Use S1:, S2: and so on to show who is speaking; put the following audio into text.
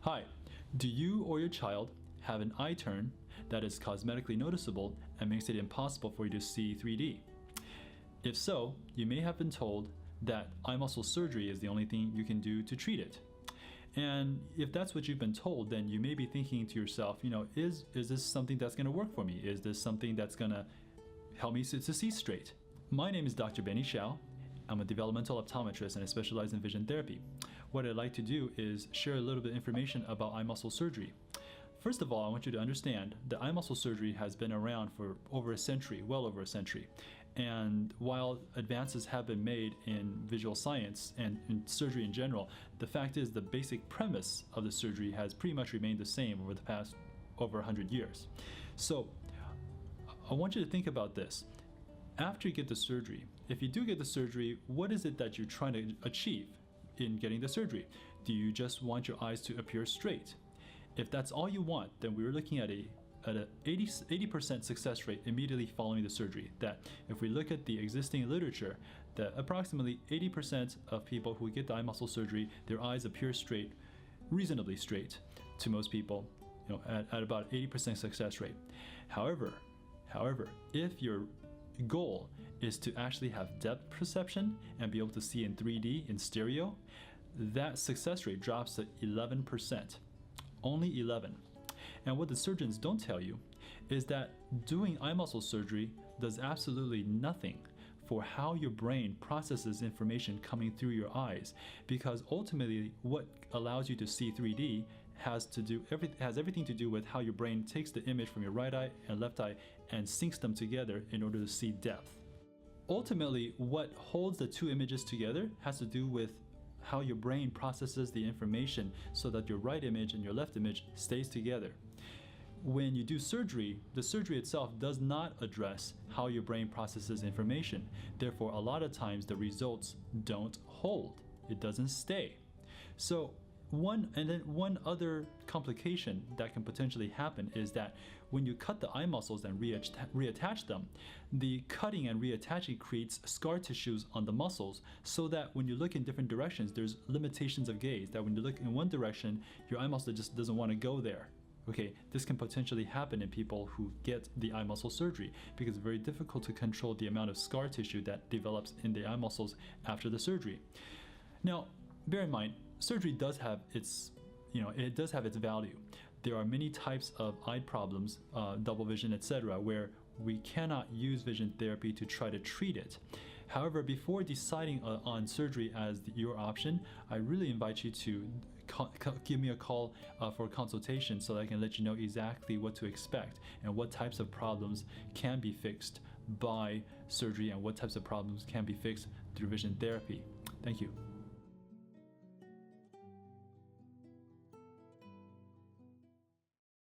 S1: Hi, do you or your child have an eye turn that is cosmetically noticeable and makes it impossible for you to see 3D? If so, you may have been told that eye muscle surgery is the only thing you can do to treat it. And if that's what you've been told, then you may be thinking to yourself, is this something that's going to work for me? Is this something that's going to help me to see straight? My name is Dr. Benny Xiao. I'm a developmental optometrist and I specialize in vision therapy. What I'd like to do is share a little bit of information about eye muscle surgery. First of all, I want you to understand that eye muscle surgery has been around for over a century, well over a century. And while advances have been made in visual science and in surgery in general, the fact is the basic premise of the surgery has pretty much remained the same over the past over 100 years. So I want you to think about this. After you get the surgery, if you do get the surgery, what is it that you're trying to achieve in getting the surgery? Do you just want your eyes to appear straight? If that's all you want, then we're looking at an 80% success rate immediately following the surgery. That if we look at the existing literature, that approximately 80% of people who get the eye muscle surgery, their eyes appear straight, reasonably straight to most people, at about 80% success rate. However, if your goal is to actually have depth perception and be able to see in 3D, in stereo, that success rate drops to 11%. Only 11. And what the surgeons don't tell you is that doing eye muscle surgery does absolutely nothing for how your brain processes information coming through your eyes, because ultimately what allows you to see 3D has everything to do with how your brain takes the image from your right eye and left eye and syncs them together in order to see depth. Ultimately, what holds the two images together has to do with how your brain processes the information so that your right image and your left image stays together. When you do surgery, the surgery itself does not address how your brain processes information. Therefore, a lot of times the results don't hold. It doesn't stay. So one other complication that can potentially happen is that when you cut the eye muscles and reattach them, the cutting and reattaching creates scar tissues on the muscles, so that when you look in different directions, there's limitations of gaze, that when you look in one direction, your eye muscle just doesn't want to go there. Okay, this can potentially happen in people who get the eye muscle surgery because it's very difficult to control the amount of scar tissue that develops in the eye muscles after the surgery. Now, bear in mind, surgery does have its value. There are many types of eye problems, double vision, etc., where we cannot use vision therapy to try to treat it. However, before deciding on surgery as your option, I really invite you to give me a call for a consultation so that I can let you know exactly what to expect and what types of problems can be fixed by surgery and what types of problems can be fixed through vision therapy. Thank you.